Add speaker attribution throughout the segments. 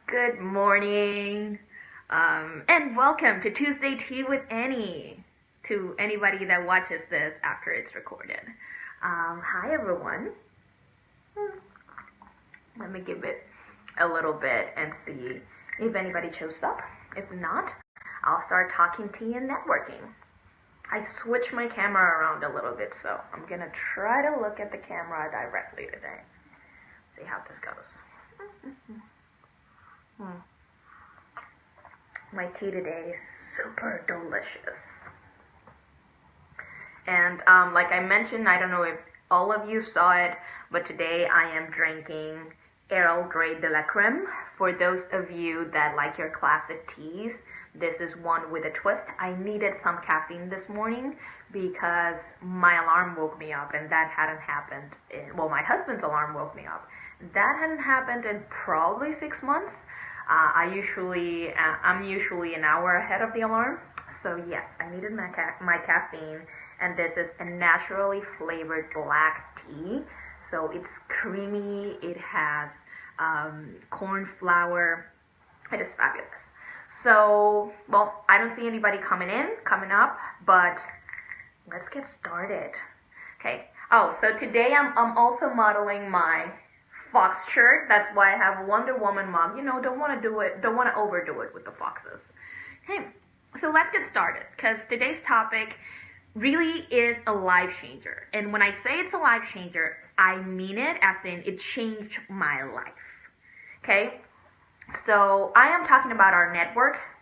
Speaker 1: Good morning, and welcome to Tuesday Tea with Annie. To anybody that watches this after it's recorded. Hi everyone. Let me give it a little bit and see if anybody shows up. If not, I'll start talking tea and networking. I switched my camera around a little bit, so I'm gonna try to look at the camera directly today. See how this goes. My tea today is super delicious. And like I mentioned, I don't know if all of you saw it, but today I am drinking Earl Grey de la Creme. For those of you that like your classic teas, this is one with a twist. I needed some caffeine this morning because my alarm woke me up, and that hadn't happened my husband's alarm woke me up. That hadn't happened in probably 6 months. I'm usually an hour ahead of the alarm. So yes, I needed my caffeine, and this is a naturally flavored black tea. So it's creamy, it has corn flour, it is fabulous. So, I don't see anybody coming up, but let's get started. Okay, so today I'm also modeling my fox shirt. That's why I have a Wonder Woman mug. Don't want to overdo it with the foxes. Okay, so let's get started, because today's topic really is a life changer. And when I say it's a life changer, I mean it as in it changed my life. Okay, so I am talking about our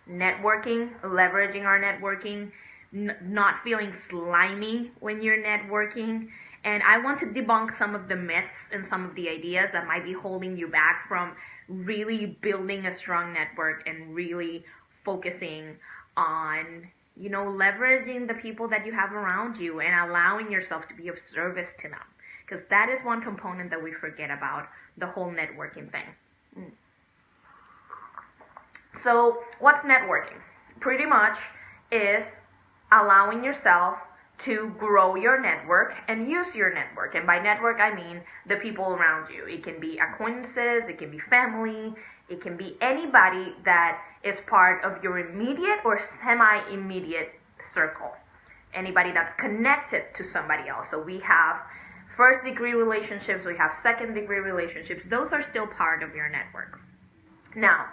Speaker 1: networking, leveraging our networking, not feeling slimy when you're networking. And I want to debunk some of the myths and some of the ideas that might be holding you back from really building a strong network and really focusing on, leveraging the people that you have around you and allowing yourself to be of service to them. Because that is one component that we forget about the whole networking thing. So what's networking? Pretty much is allowing yourself to grow your network and use your network. And by network, I mean the people around you. It can be acquaintances, it can be family, it can be anybody that is part of your immediate or semi-immediate circle. Anybody that's connected to somebody else. So we have first-degree relationships, we have second-degree relationships. Those are still part of your network. Now,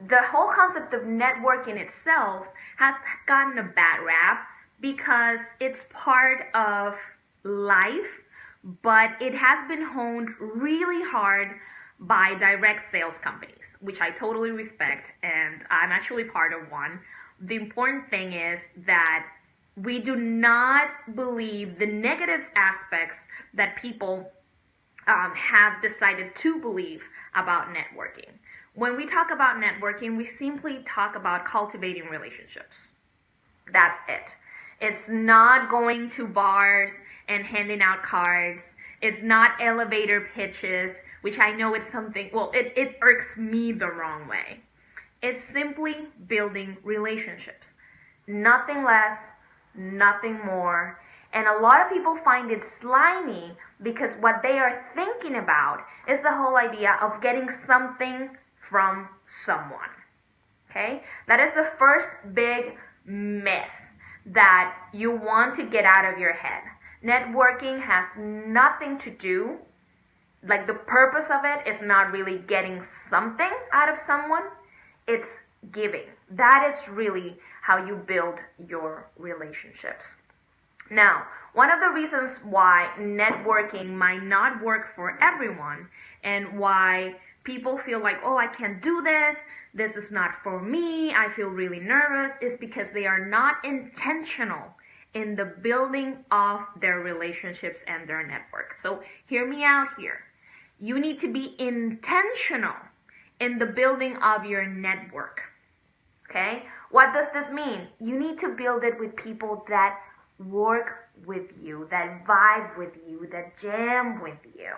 Speaker 1: the whole concept of networking itself has gotten a bad rap because it's part of life, but it has been honed really hard by direct sales companies, which I totally respect, and I'm actually part of one. The important thing is that we do not believe the negative aspects that people have decided to believe about networking. When we talk about networking, we simply talk about cultivating relationships. That's it. It's not going to bars and handing out cards. It's not elevator pitches, which I know it's something, it irks me the wrong way. It's simply building relationships. Nothing less, nothing more. And a lot of people find it slimy because what they are thinking about is the whole idea of getting something from someone. Okay? That is the first big myth that you want to get out of your head. Networking has nothing to do, the purpose of it is not really getting something out of someone, it's giving. That is really how you build your relationships. Now, one of the reasons why networking might not work for everyone and why people feel like, I can't do this is not for me, I feel really nervous, is because they are not intentional in the building of their relationships and their network. So hear me out here. You need to be intentional in the building of your network. Okay? What does this mean? You need to build it with people that work with you, that vibe with you, that jam with you.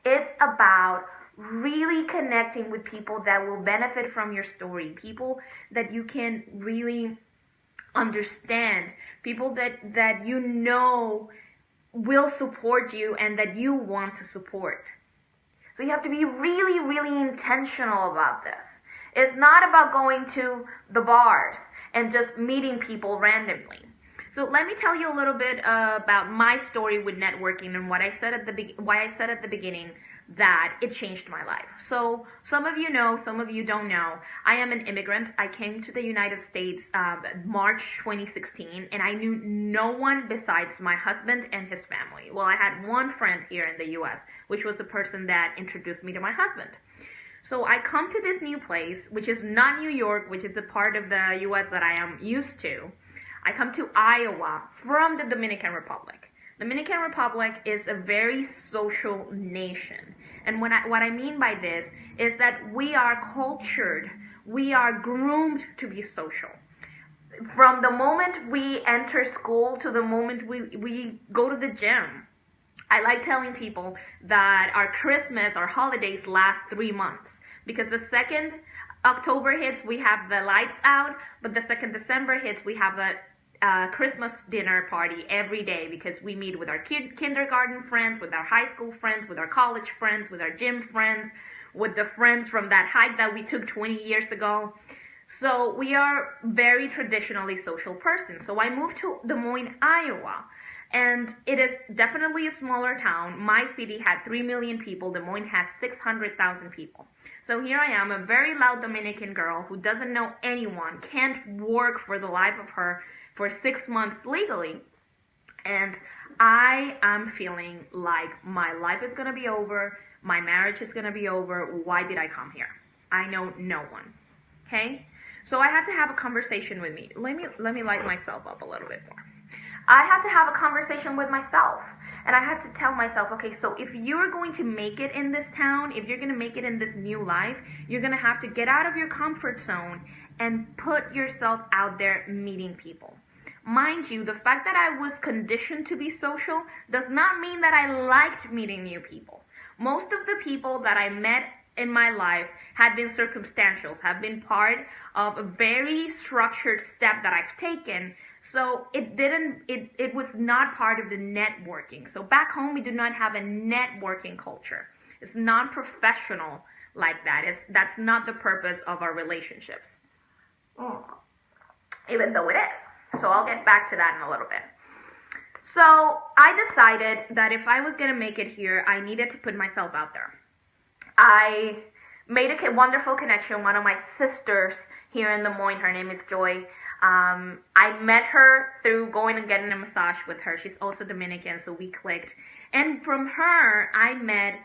Speaker 1: It's about really connecting with people that will benefit from your story, people that you can really understand, people that will support you and that you want to support. So you have to be really, really intentional about this. It's not about going to the bars and just meeting people randomly. So let me tell you a little bit about my story with networking and what I said at why I said at the beginning that it changed my life. So some of you know, some of you don't know. I am an immigrant. I came to the United States March 2016, and I knew no one besides my husband and his family. Well, I had one friend here in the U.S., which was the person that introduced me to my husband. So I come to this new place, which is not New York, which is the part of the U.S. that I am used to. I come to Iowa from the Dominican Republic. Dominican Republic is a very social nation. And what I mean by this is that we are cultured, we are groomed to be social. From the moment we enter school to the moment we go to the gym. I like telling people that our Christmas, our holidays last 3 months. Because the second October hits, we have the lights out, but the second December hits, we have a Christmas dinner party every day because we meet with our kindergarten friends, with our high school friends, with our college friends, with our gym friends, with the friends from that hike that we took 20 years ago. So we are very traditionally social persons. So I moved to Des Moines, Iowa, and it is definitely a smaller town. My city had 3 million people. Des Moines has 600,000 people. So here I am, a very loud Dominican girl who doesn't know anyone, can't work for the life of her for 6 months legally, and I am feeling like my life is going to be over, my marriage is going to be over. Why did I come here? I know no one. Okay? So I had to have a conversation with me. Let me light myself up a little bit more. I had to have a conversation with myself, and I had to tell myself, okay, so if you're going to make it in this town, if you're going to make it in this new life, you're going to have to get out of your comfort zone and put yourself out there meeting people. Mind you, the fact that I was conditioned to be social does not mean that I liked meeting new people. Most of the people that I met in my life had been circumstantial, have been part of a very structured step that I've taken. So it was not part of the networking. So back home, we do not have a networking culture. It's not professional like that. That's not the purpose of our relationships. Even though it is. So I'll get back to that in a little bit. So I decided that if I was going to make it here, I needed to put myself out there. I made a wonderful connection. One of my sisters here in Des Moines, her name is Joy. I met her through going and getting a massage with her. She's also Dominican, so we clicked. And from her, I met,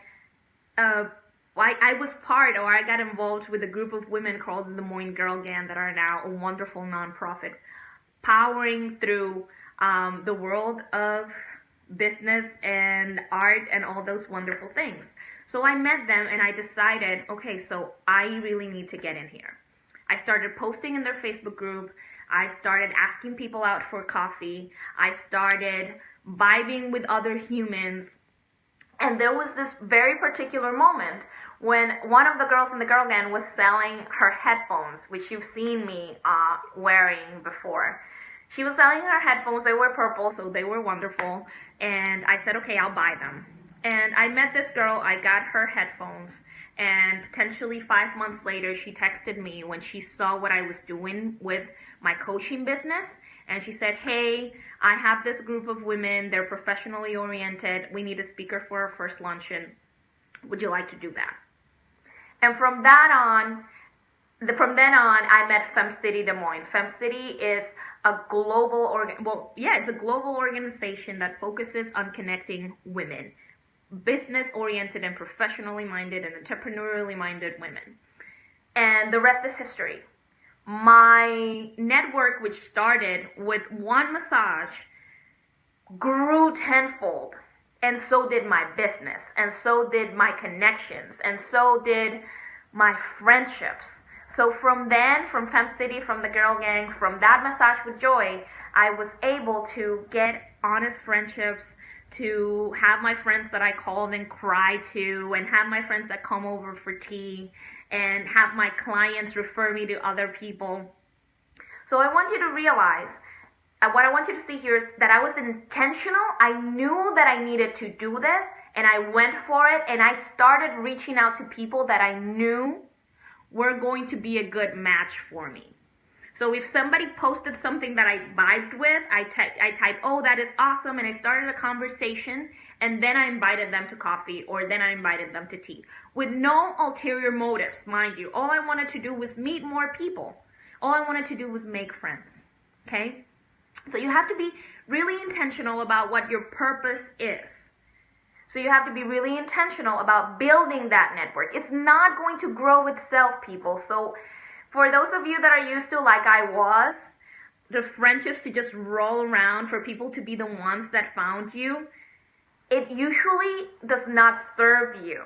Speaker 1: I was part, or I got involved with a group of women called the Des Moines Girl Gang that are now a wonderful nonprofit, powering through the world of business and art and all those wonderful things. So I met them and I decided, okay, so I really need to get in here. I started posting in their Facebook group. I started asking people out for coffee. I started vibing with other humans. And there was this very particular moment when one of the girls in the girl gang was selling her headphones, which you've seen me wearing before. She was selling her headphones. They were purple, so they were wonderful. And I said, okay, I'll buy them. And I met this girl. I got her headphones. And potentially 5 months later, she texted me when she saw what I was doing with my coaching business. And she said, hey, I have this group of women. They're professionally oriented. We need a speaker for our first luncheon. Would you like to do that? And from then on, I met FemCity Des Moines. FemCity is a global it's a global organization that focuses on connecting women, business-oriented and professionally minded and entrepreneurially minded women. And the rest is history. My network, which started with one massage, grew tenfold. And so did my business. And so did my connections. And so did my friendships. So from FemCity, from the girl gang, from that massage with Joy, I was able to get honest friendships, to have my friends that I called and cry to, and have my friends that come over for tea, and have my clients refer me to other people. So I want you to realize, what I want you to see here is that I was intentional. I knew that I needed to do this, and I went for it, and I started reaching out to people that I knew were going to be a good match for me. So if somebody posted something that I vibed with, I type, oh, that is awesome, and I started a conversation, and then I invited them to coffee, or then I invited them to tea, with no ulterior motives, mind you. All I wanted to do was meet more people. All I wanted to do was make friends, okay? So you have to be really intentional about what your purpose is. So you have to be really intentional about building that network. It's not going to grow itself, people. So for those of you that are used to, like I was, the friendships to just roll around, for people to be the ones that found you, it usually does not serve you.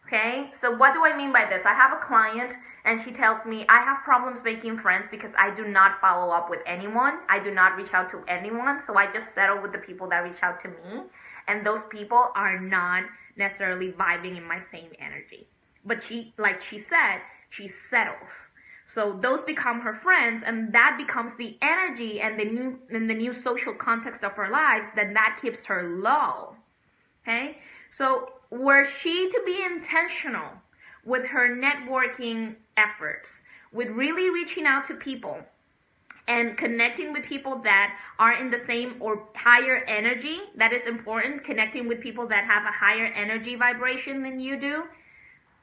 Speaker 1: Okay? So what do I mean by this? I have a client and she tells me, I have problems making friends because I do not follow up with anyone. I do not reach out to anyone. So I just settle with the people that reach out to me. And those people are not necessarily vibing in my same energy. But she, like she said, she settles. So those become her friends, and that becomes the energy and the new social context of her lives, then that keeps her low. Okay? So were she to be intentional with her networking efforts, with really reaching out to people and connecting with people that are in the same or higher energy, that is important, connecting with people that have a higher energy vibration than you do,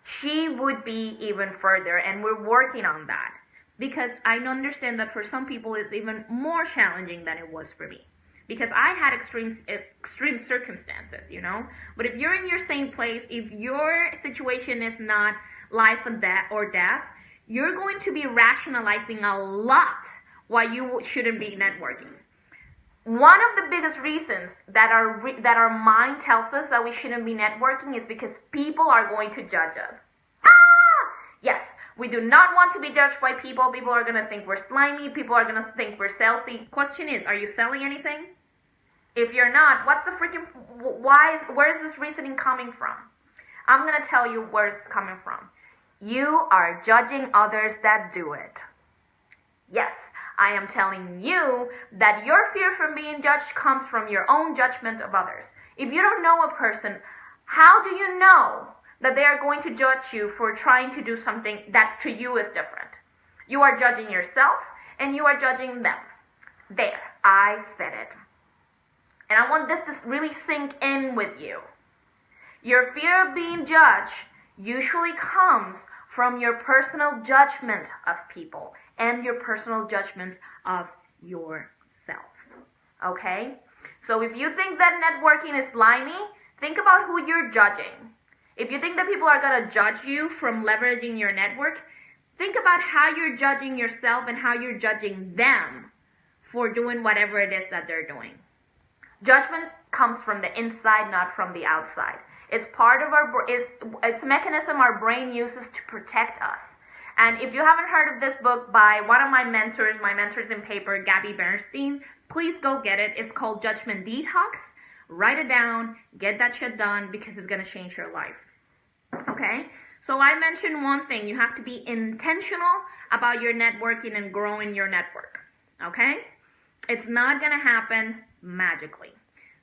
Speaker 1: she would be even further, and we're working on that. Because I understand that for some people it's even more challenging than it was for me. Because I had extreme circumstances, you know. But if you're in your same place, if your situation is not life and death, you're going to be rationalizing a lot why you shouldn't be networking. One of the biggest reasons that our mind tells us that we shouldn't be networking is because people are going to judge us. Yes, we do not want to be judged by people. People are going to think we're slimy. People are going to think we're salesy. Question is, are you selling anything? If you're not, what's the freaking, where is this reasoning coming from? I'm going to tell you where it's coming from. You are judging others that do it. Yes, I am telling you that your fear from being judged comes from your own judgment of others. If you don't know a person, how do you know that they are going to judge you for trying to do something that to you is different? You are judging yourself and you are judging them. There, I said it. And I want this to really sink in with you. Your fear of being judged usually comes from your personal judgment of people and your personal judgment of yourself. Okay? So if you think that networking is slimy, think about who you're judging. If you think that people are going to judge you from leveraging your network, think about how you're judging yourself and how you're judging them for doing whatever it is that they're doing. Judgment comes from the inside, not from the outside. It's part of it's a mechanism our brain uses to protect us. And if you haven't heard of this book by one of my mentors in paper, Gabby Bernstein, please go get it. It's called Judgment Detox. Write it down, get that shit done, because it's going to change your life. Okay? So I mentioned one thing. You have to be intentional about your networking and growing your network. Okay? It's not going to happen magically.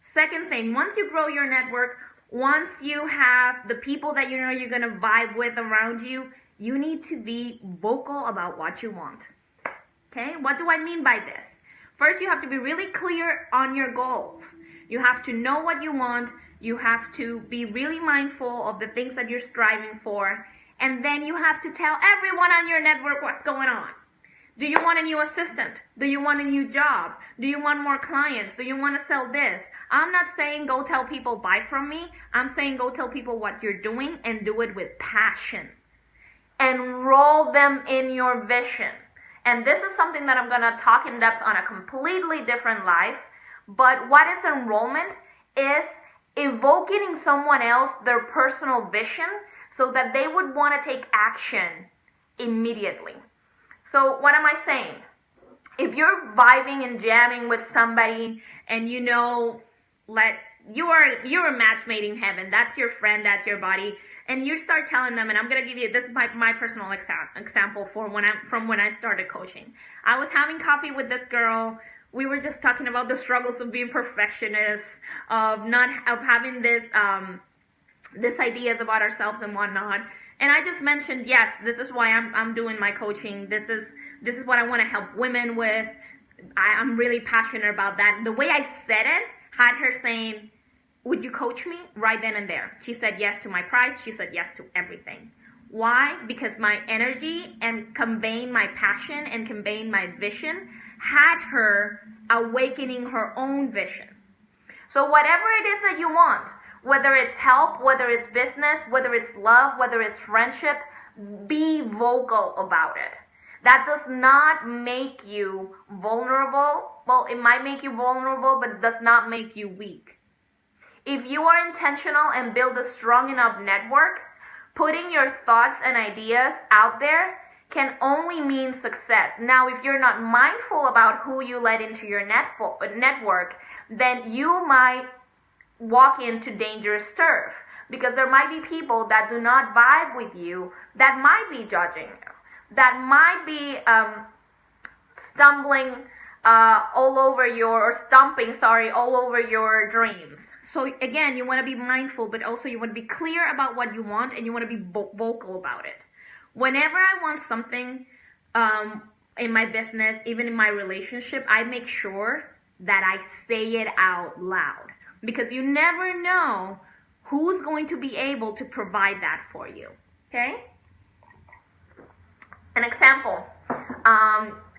Speaker 1: Second thing, once you grow your network, once you have the people that you know you're going to vibe with around you, you need to be vocal about what you want. Okay? What do I mean by this? First, you have to be really clear on your goals. You have to know what you want. You have to be really mindful of the things that you're striving for. And then you have to tell everyone on your network what's going on. Do you want a new assistant? Do you want a new job? Do you want more clients? Do you want to sell this? I'm not saying go tell people buy from me. I'm saying go tell people what you're doing and do it with passion. Enroll them in your vision. And this is something that I'm going to talk in depth on a completely different life. But what is enrollment? Is evoking in someone else their personal vision so that they would want to take action immediately. So what am I saying? If you're vibing and jamming with somebody and you know, you're a match made in heaven, that's your friend, that's your buddy, and you start telling them, and I'm gonna give you, this is my personal example from when I started coaching. I was having coffee with this girl. we were just talking about the struggles of being perfectionists, of having this ideas about ourselves and whatnot. And I just mentioned, yes, this is why I'm doing my coaching. This is what I want to help women with. I'm really passionate about that. The way I said it had her saying, would you coach me? Right then and there. She said yes to my price. She said yes to everything. Why? Because my energy and conveying my passion and conveying my vision had her awakening her own vision. So whatever it is that you want, whether it's help, whether it's business, whether it's love, whether it's friendship, be vocal about it. That does not make you vulnerable. Well, it might make you vulnerable, but it does not make you weak. If you are intentional and build a strong enough network, putting your thoughts and ideas out there can only mean success. Now, if you're not mindful about who you let into your network, then you might walk into dangerous turf, because there might be people that do not vibe with you, that might be judging you, that might be stumping all over your dreams. So again, you want to be mindful, but also you want to be clear about what you want, and you want to be vocal about it. Whenever I want something in my business, even in my relationship, I make sure that I say it out loud, because you never know who's going to be able to provide that for you. Okay? An example.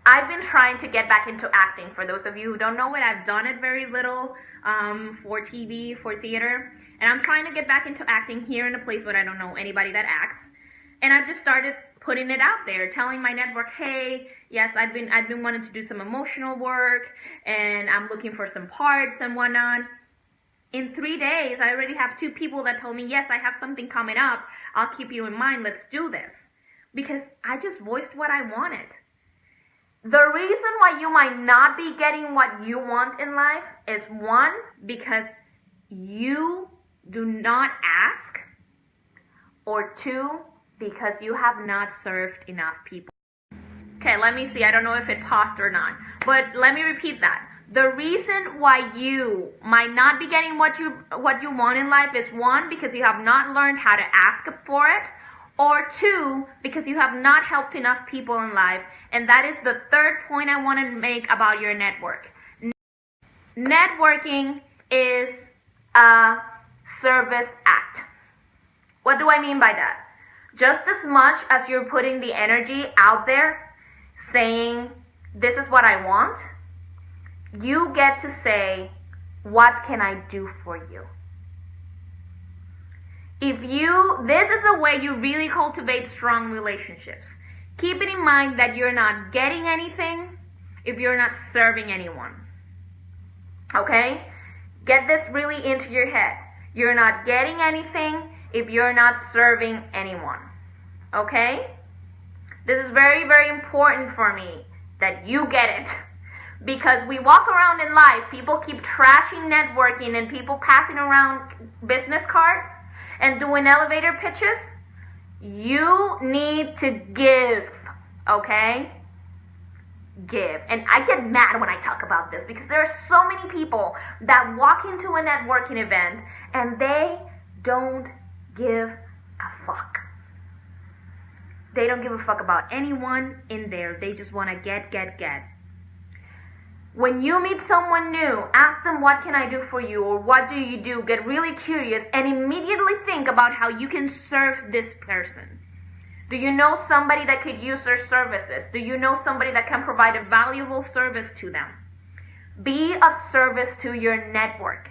Speaker 1: I've been trying to get back into acting. For those of you who don't know it, I've done it very little for TV, for theater. And I'm trying to get back into acting here in a place where I don't know anybody that acts. And I've just started putting it out there, telling my network, hey, yes, I've been wanting to do some emotional work, and I'm looking for some parts and whatnot. In 3 days, I already have 2 people that told me, yes, I have something coming up. I'll keep you in mind. Let's do this. Because I just voiced what I wanted. The reason why you might not be getting what you want in life is, 1, because you do not ask, or 2, because you have not served enough people. Okay, let me see. I don't know if it paused or not, but let me repeat that. The reason why you might not be getting what you want in life is, 1, because you have not learned how to ask for it, or 2, because you have not helped enough people in life. And that is the third point I want to make about your network. Networking is a service act. What do I mean by that? Just as much as you're putting the energy out there saying, this is what I want, you get to say, what can I do for you? This is a way you really cultivate strong relationships. Keep it in mind that you're not getting anything if you're not serving anyone. Okay? Get this really into your head. You're not getting anything if you're not serving anyone. Okay? This is very, very important for me that you get it. Because we walk around in life, people keep trashing networking and people passing around business cards and doing elevator pitches. You need to give, okay? Give. And I get mad when I talk about this, because there are so many people that walk into a networking event and they don't give a fuck. They don't give a fuck about anyone in there. They just want to get. When you meet someone new, ask them, what can I do for you? Or what do you do? Get really curious and immediately think about how you can serve this person. Do you know somebody that could use their services? Do you know somebody that can provide a valuable service to them? Be of service to your network.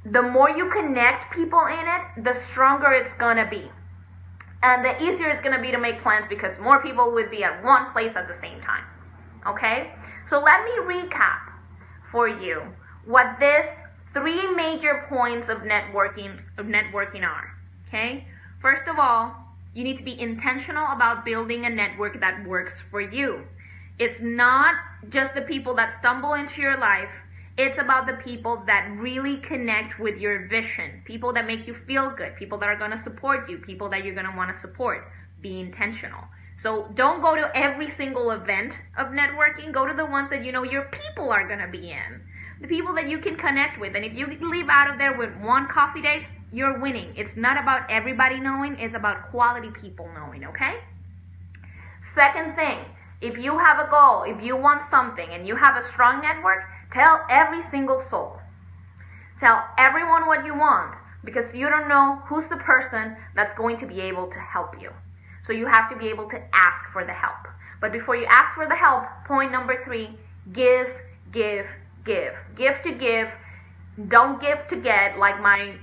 Speaker 1: The more you connect people in it, the stronger it's going to be. And the easier it's going to be to make plans, because more people would be at one place at the same time. Okay? So let me recap for you what these 3 major points of networking are. Okay? First of all, you need to be intentional about building a network that works for you. It's not just the people that stumble into your life. It's about the people that really connect with your vision, people that make you feel good, people that are going to support you, people that you're going to want to support. Be intentional. So don't go to every single event of networking. Go to the ones that you know your people are going to be in. The people that you can connect with. And if you leave out of there with one coffee date, you're winning. It's not about everybody knowing. It's about quality people knowing, okay? Second thing, if you have a goal, if you want something and you have a strong network, tell every single soul. Tell everyone what you want, because you don't know who's the person that's going to be able to help you. So you have to be able to ask for the help. But before you ask for the help, point number 3, give, give, give. Give to give. Don't give to get, like my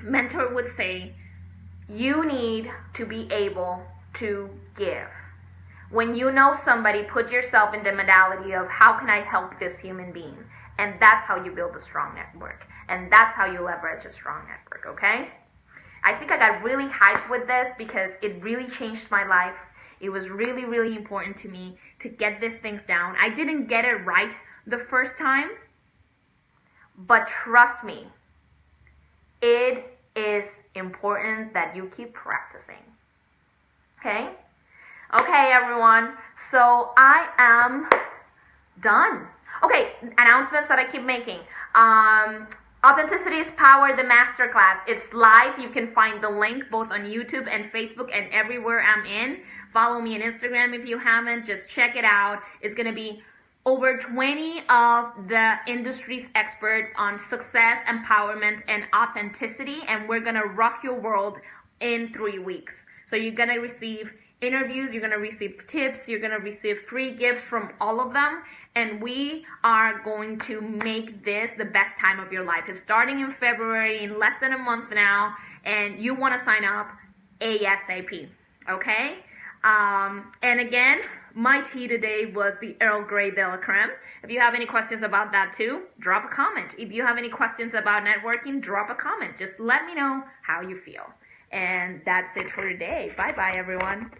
Speaker 1: mentor would say. You need to be able to give. When you know somebody, put yourself in the modality of how can I help this human being? And that's how you build a strong network. And that's how you leverage a strong network, okay? I think I got really hyped with this because it really changed my life. It was really, really important to me to get these things down. I didn't get it right the first time, but trust me, it is important that you keep practicing, okay? Okay, everyone, so I am done. Okay, announcements that I keep making. Authenticity is Power, the masterclass. It's live. You can find the link both on YouTube and Facebook and everywhere I'm in. Follow me on Instagram if you haven't. Just check it out. It's going to be over 20 of the industry's experts on success, empowerment, and authenticity, and we're going to rock your world in 3 weeks. So you're going to receive interviews, you're going to receive tips, you're going to receive free gifts from all of them, and we are going to make this the best time of your life. It's starting in February, in less than a month now, and you want to sign up ASAP, okay? And again, my tea today was the Earl Grey de la Creme. If you have any questions about that too, drop a comment. If you have any questions about networking, drop a comment. Just let me know how you feel. And that's it for today. Bye-bye, everyone.